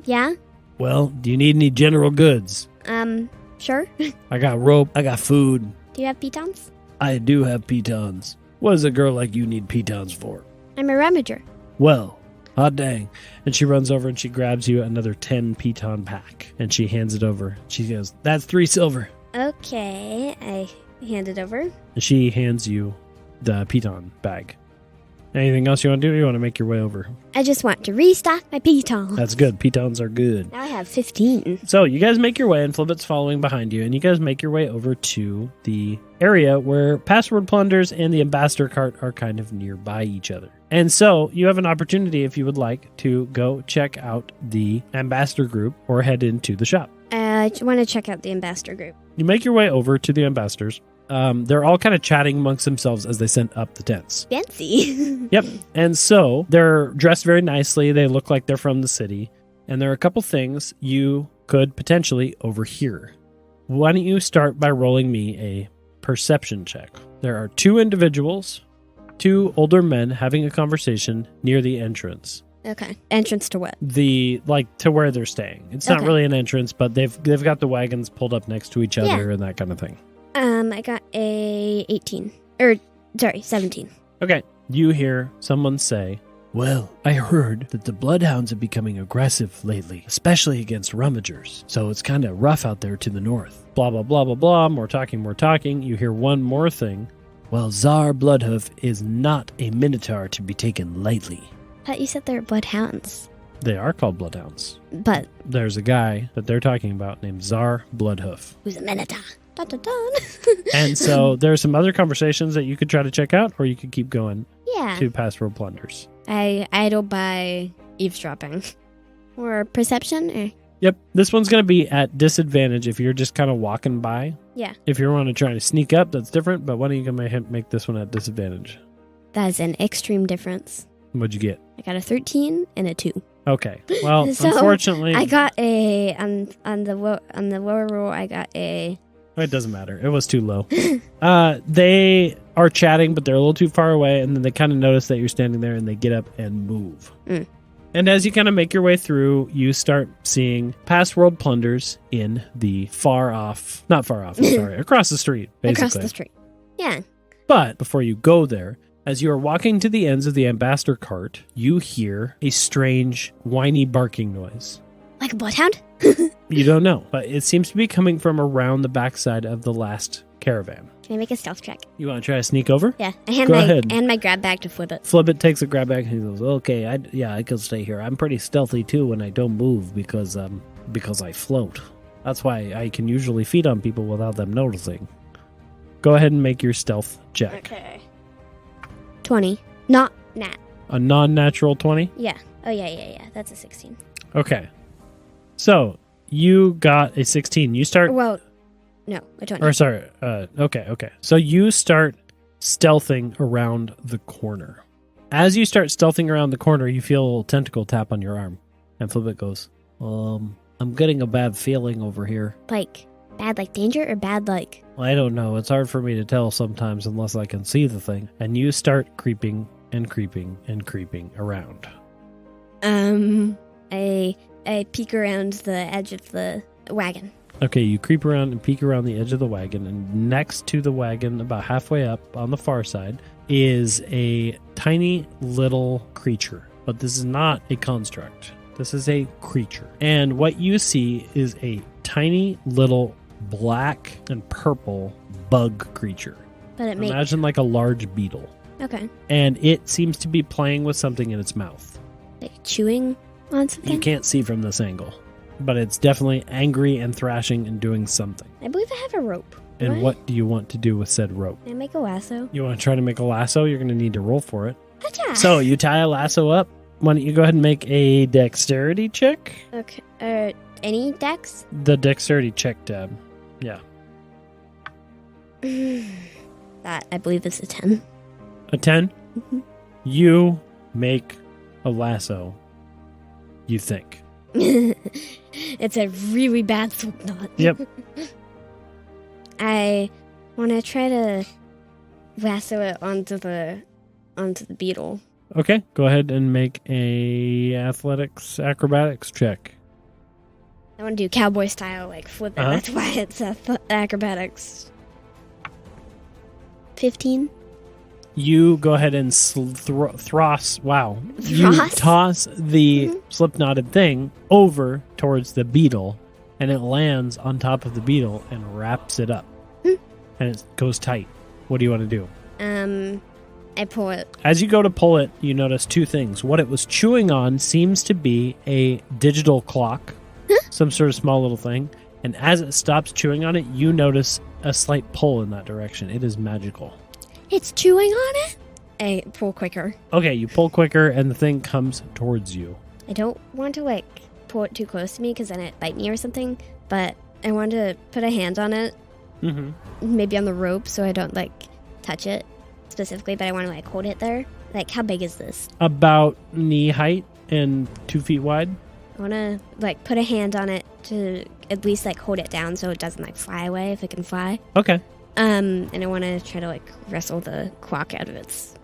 Yeah. "Well, do you need any general goods?" Sure. "I got rope. I got food. Do you have pitons? I do have pitons." "What does a girl like you need pitons for?" I'm a ramager. "Well, hot dang." And she runs over and she grabs you another 10 piton pack. And she hands it over. She goes, "That's 3 silver." Okay, I hand it over. And she hands you the piton bag. Anything else you want to do? Or you want to make your way over? I just want to restock my pitons. That's good. Pitons are good. Now I have 15. So you guys make your way, and Flibbit's following behind you, and you guys make your way over to the area where Password Plunders and the Ambassador Cart are kind of nearby each other. And so you have an opportunity, if you would like, to go check out the Ambassador group or head into the shop. I want to check out the ambassador group. You make your way over to the Ambassadors, They're all kind of chatting amongst themselves as they set up the tents. Fancy. Yep. And so they're dressed very nicely. They look like they're from the city. And there are a couple things you could potentially overhear. Why don't you start by rolling me a perception check? There are 2 individuals, 2 older men having a conversation near the entrance. Okay. Entrance to what? To where they're staying. It's not Okay. really an entrance, but they've got the wagons pulled up next to each other and that kind of thing. I got a 17. Okay. You hear someone say, Well, I heard that the bloodhounds are becoming aggressive lately, especially against rummagers. So it's kind of rough out there to the north. blah, blah, blah, blah, blah. More talking. You hear one more thing. Well, Tsar Bloodhoof is not a minotaur to be taken lightly. Thought you said they're bloodhounds. They are called bloodhounds. But There's a guy that they're talking about named Tsar Bloodhoof. who's a minotaur? Dun, dun, dun. And so there's some other conversations that you could try to check out, or you could keep going Yeah. to past world plunders. I idle by eavesdropping. Or perception? Yep. This one's going to be at disadvantage if you're just kind of walking by. Yeah. If you want to try to sneak up, that's different, but why don't you make this one at disadvantage? That is an extreme difference. What'd you get? I got a 13 and a 2. Okay. Well, So, unfortunately, I got a on the lower roll. I got a. it doesn't matter. It was too low. They are chatting, but they're a little too far away, and then they kind of notice that you're standing there, and they get up and move. Mm. And as you kind of make your way through, you start seeing past world plunders in the across the street, basically. Across the street. Yeah. But before you go there, as you are walking to the ends of the ambassador cart, you hear a strange, whiny barking noise. Like a bloodhound? You don't know, but it seems to be coming from around the backside of the last caravan. Can I make a stealth check? You want to try to sneak over? Yeah. I hand Go ahead. my grab bag to Flibbit. Flibbit takes a grab bag and he goes, Okay, I can stay here. I'm pretty stealthy too when I don't move because I float. that's why I can usually feed on people without them noticing. Go ahead and make your stealth check. Okay. 20. Not nat. A non-natural 20? Yeah. Oh, yeah. That's a 16. Okay. So, you got a 16. You start... Well, no, a 20. Or sorry. Okay. So you start stealthing around the corner. As you start stealthing around the corner, you feel a little tentacle tap on your arm. And Flibbit goes, I'm getting a bad feeling over here. Like, bad like danger or bad like... I don't know. It's hard for me to tell sometimes unless I can see the thing. and you start creeping and creeping and creeping around. I peek around the edge of the wagon. Okay, you creep around and peek around the edge of the wagon, and next to the wagon, about halfway up on the far side, is a tiny little creature. But this is not a construct. This is a creature. And what you see is a tiny little black and purple bug creature. But it makes... Imagine like a large beetle. Okay. And it seems to be playing with something in its mouth. Like chewing on something? You can't see from this angle. But it's definitely angry and thrashing and doing something. I believe I have a rope. And what do you want to do with said rope? Can I make a lasso? You want to try to make a lasso? You're going to need to roll for it. Acha! So you tie a lasso up. Why don't you go ahead and make a dexterity check? Okay. Any dex? The dexterity check tab. Yeah. That, I believe, is a 10. A 10? Mhm. You make a lasso. You think. It's a really bad slip knot. Yep. I want to try to lasso it onto the beetle. Okay, go ahead and make a acrobatics check. I want to do cowboy style, like flip it. Uh-huh. That's why it's acrobatics. 15. You go ahead and toss the slip knotted thing over towards the beetle, and it lands on top of the beetle and wraps it up. And it goes tight. What do you want to do? I pull it. As you go to pull it, you notice two things. What it was chewing on seems to be a digital clock, some sort of small little thing. And as it stops chewing on it, you notice a slight pull in that direction. It is magical. It's chewing on it? I pull quicker. Okay, you pull quicker, and the thing comes towards you. I don't want to, pull it too close to me because then it bite me or something. But I want to put a hand on it maybe on the rope so I don't, like, touch it specifically, but I want to, like, hold it there. Like, how big is this? About knee height and 2 feet wide. I want to, like, put a hand on it to at least, like, hold it down so it doesn't, like, fly away if it can fly. Okay. And I want to try to, like, wrestle the clock out of its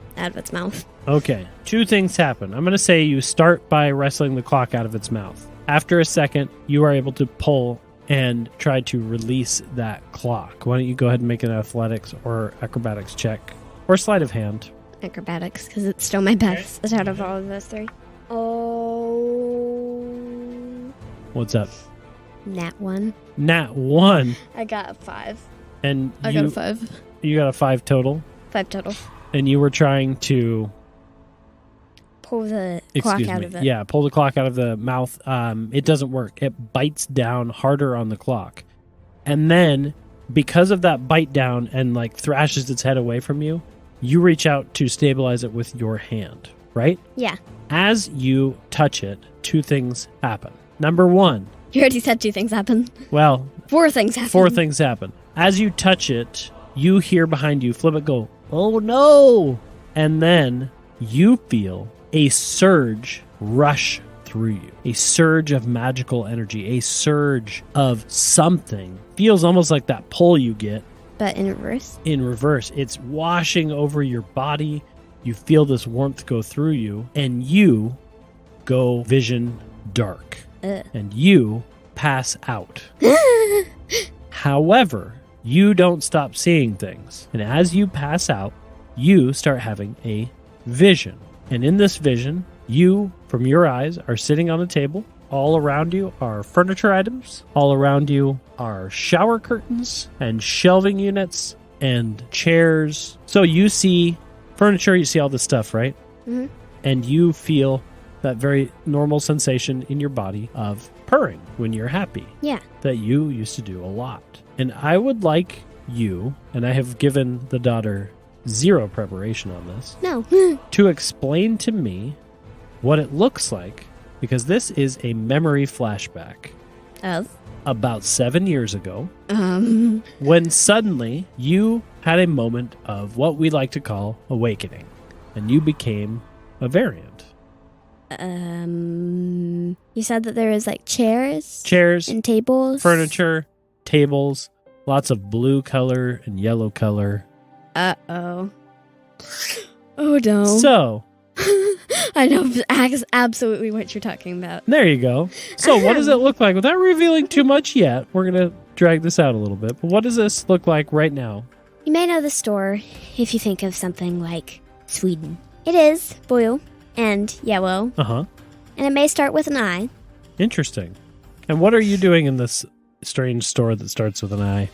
mouth. Okay. 2 things happen. I'm going to say you start by wrestling the clock out of its mouth. After a second, you are able to pull and try to release that clock. Why don't you go ahead and make an athletics or acrobatics check or sleight of hand? Acrobatics, because it's still my best out of all of those 3. Oh. What's up? Nat 1. Nat 1. I got a 5. And I got a 5. You got a 5 total? 5 total. And you were trying to pull the clock out of it. Yeah, pull the clock out of the mouth. It doesn't work. It bites down harder on the clock. And then, because of that bite down and like thrashes its head away from you, you reach out to stabilize it with your hand, right? Yeah. As you touch it, 2 things happen. Number 1. You already said 2 things happen. Well, 4 things happen. 4 things happen. As you touch it, you hear behind you Flibbit go, "Oh no!" And then you feel a surge rush through you. A surge of magical energy. A surge of something. Feels almost like that pull you get. But in reverse? In reverse. It's washing over your body. You feel this warmth go through you. And you go vision dark. And you pass out. However, you don't stop seeing things. And as you pass out, you start having a vision. And in this vision, you, from your eyes, are sitting on a table. All around you are furniture items. All around you are shower curtains and shelving units and chairs. So you see furniture, you see all this stuff, right? Mm-hmm. And you feel that very normal sensation in your body of purring when you're happy. Yeah. That you used to do a lot. And I would like you, and I have given the daughter 0 preparation on this, No. to explain to me what it looks like, because this is a memory flashback Of? about 7 years ago, when suddenly you had a moment of what we like to call awakening, and you became a variant. You said that there was like chairs and tables, furniture, tables, lots of blue color and yellow color. Uh-oh. Oh no. So, I know absolutely what you're talking about. there you go. So what does it look like? Without revealing too much yet, we're going to drag this out a little bit. But what does this look like right now? You may know the store if you think of something like Sweden. It is blue and yellow. Uh-huh. And it may start with an I. Interesting. And what are you doing in this strange store that starts with an I?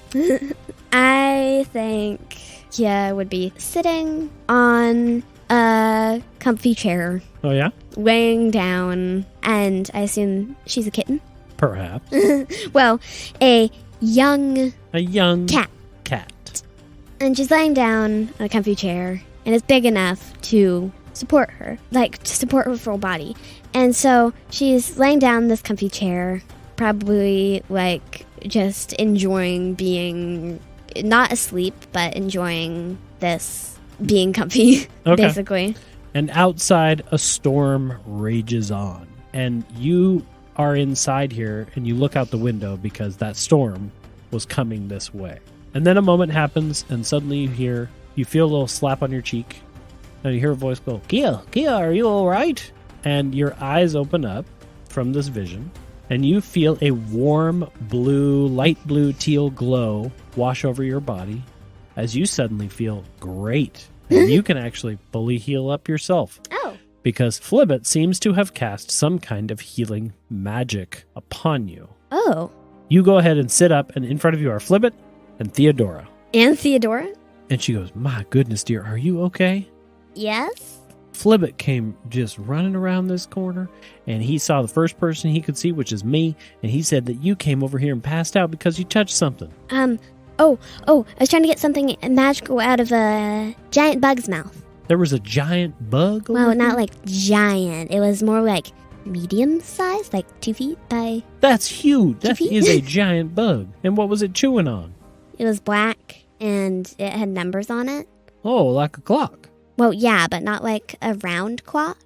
I think Kea would be sitting on a comfy chair, Oh, yeah? laying down, and I assume she's a kitten. Perhaps. Well, a young A young cat. And she's laying down on a comfy chair, and it's big enough to support her, like to support her full body. And so she's laying down in this comfy chair, probably like just enjoying being not asleep, but enjoying this being comfy, Okay. basically. And outside, a storm rages on. And you are inside here, and you look out the window because that storm was coming this way. And then a moment happens, and suddenly you feel a little slap on your cheek, and you hear a voice go, Kea, are you all right? And your eyes open up from this vision, and you feel a warm blue, light blue teal glow wash over your body as you suddenly feel great. And you can actually fully heal up yourself. Oh. Because Flibbit seems to have cast some kind of healing magic upon you. Oh. You go ahead and sit up, and in front of you are Flibbit and Theodora. And Theodora? And she goes, my goodness, dear, are you okay? Yes. Flibbit came just running around this corner, and he saw the first person he could see, which is me, and he said that you came over here and passed out because you touched something. Oh, I was trying to get something magical out of a giant bug's mouth. There was a giant bug over Well, here? not like giant. It was more like medium size, like 2 feet by... That's huge. That feet? is a giant bug. And what was it chewing on? It was black, and it had numbers on it. Oh, like a clock. Well, yeah, but not like a round clock.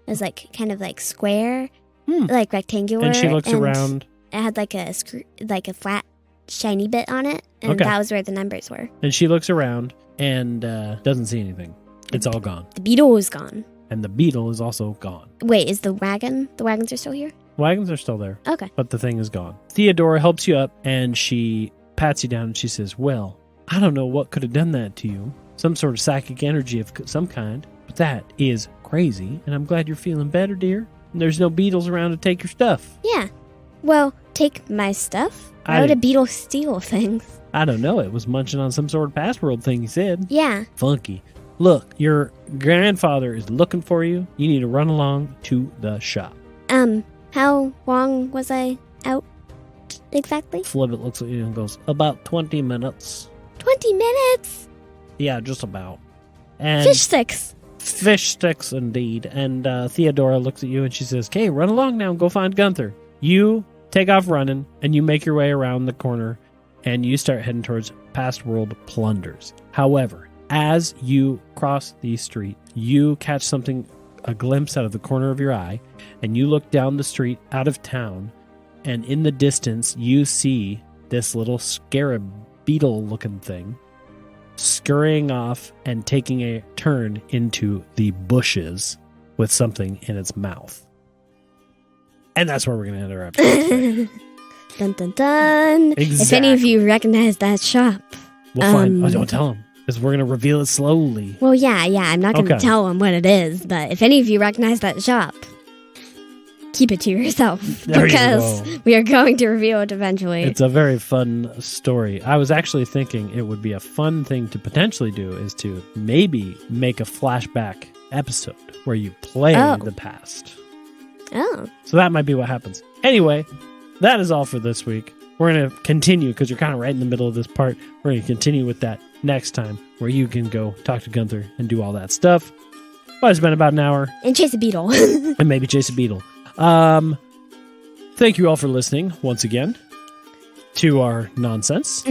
It was like kind of like square, like rectangular. And she looks around. It had like a flat, shiny bit on it, and Okay. that was where the numbers were. And she looks around and doesn't see anything. It's all gone. The beetle was gone. And the beetle is also gone. Wait, is the wagon? The wagons are still here? Wagons are still there, Okay. but the thing is gone. Theodora helps you up and she pats you down and she says, well, I don't know what could have done that to you. Some sort of psychic energy of some kind. But that is crazy. And I'm glad you're feeling better, dear. And there's no beetles around to take your stuff. Yeah. Well, take my stuff? Why would a beetle steal things? I don't know. It was munching on some sort of password thing, he said. Yeah. Funky. Look, your grandfather is looking for you. You need to run along to the shop. How long was I out exactly? Flibbit looks at you and goes, about 20 minutes. 20 minutes? Yeah, just about. And Fish sticks. Fish sticks, indeed. And Theodora looks at you and she says, okay, run along now and go find Gunther. You take off running and you make your way around the corner and you start heading towards Past World Plunders. However, as you cross the street, you catch something, a glimpse out of the corner of your eye, and you look down the street out of town, and in the distance, you see this little scarab beetle-looking thing scurrying off and taking a turn into the bushes with something in its mouth. And that's where we're going to end our episode. Dun dun dun. Exactly. If any of you recognize that shop. We'll find... Oh, don't tell him. Because we're going to reveal it slowly. Well, yeah, I'm not going to Okay. tell them what it is, but if any of you recognize that shop, keep it to yourself. There you because go. we are going to reveal it eventually. It's a very fun story. I was actually thinking it would be a fun thing to potentially do is to maybe make a flashback episode where you play the past. Oh. So that might be what happens. Anyway, that is all for this week. We're going to continue because you're kind of right in the middle of this part. We're going to continue with that next time where you can go talk to Gunther and do all that stuff. Well, it's been about an hour. And chase a beetle. And maybe chase a beetle. Thank you all for listening once again to our nonsense.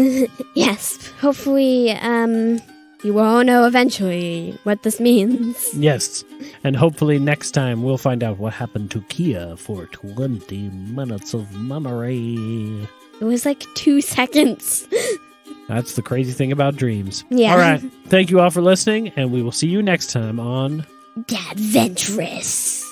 Yes. Hopefully, you will all know eventually what this means. Yes. And hopefully next time we'll find out what happened to Kea for 20 minutes of memory. It was like 2 seconds. That's the crazy thing about dreams. Yeah. All right. Thank you all for listening, and we will see you next time on Dadventurous.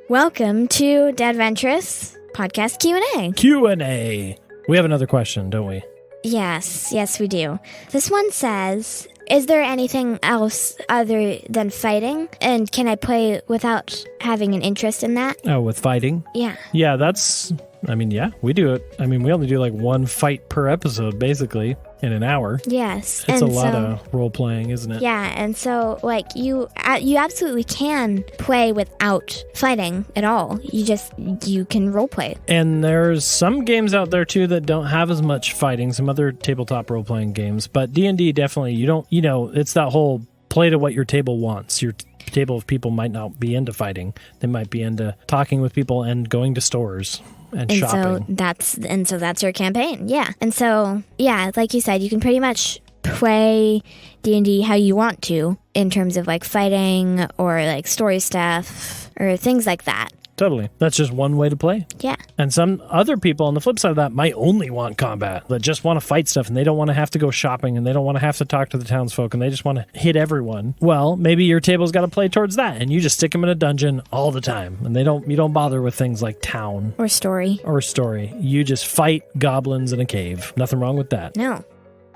Welcome to Dadventurous Podcast Q&A. Q&A. We have another question, don't we? Yes, we do. This one says, is there anything else other than fighting? And can I play without having an interest in that? Oh, with fighting? Yeah. Yeah, we do it. We only do like one fight per episode, basically, in an hour. Yes. It's a lot of role-playing, isn't it? Yeah, and so, like, you absolutely can play without fighting at all. You can roleplay. And there's some games out there, too, that don't have as much fighting, some other tabletop role-playing games. But D&D definitely, it's that whole play to what your table wants. Your table of people might not be into fighting. They might be into talking with people and going to stores. And shopping. So that's your campaign. Yeah. And so, yeah, like you said, you can pretty much play D&D how you want to in terms of like fighting or like story stuff or things like that. Totally. That's just one way to play. Yeah. And some other people on the flip side of that might only want combat, that just want to fight stuff and they don't want to have to go shopping and they don't want to have to talk to the townsfolk and they just want to hit everyone. Well, maybe your table's got to play towards that and you just stick them in a dungeon all the time and you don't bother with things like town. Or story. You just fight goblins in a cave. Nothing wrong with that. No.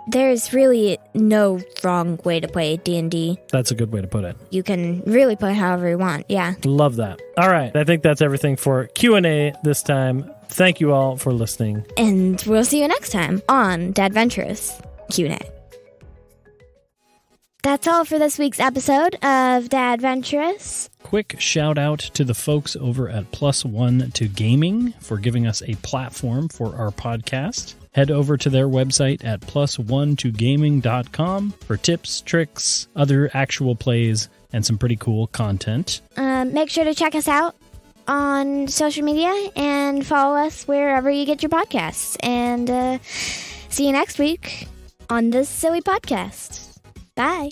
There's really no wrong way to play D&D. That's a good way to put it. You can really play however you want, yeah. Love that. All right, I think that's everything for Q&A this time. Thank you all for listening. And we'll see you next time on Dadventurous Q&A. That's all for this week's episode of Dadventurous. Quick shout out to the folks over at Plus One to Gaming for giving us a platform for our podcast. Head over to their website at +1togaming.com for tips, tricks, other actual plays, and some pretty cool content. Make sure to check us out on social media and follow us wherever you get your podcasts. And See you next week on this silly podcast. Bye.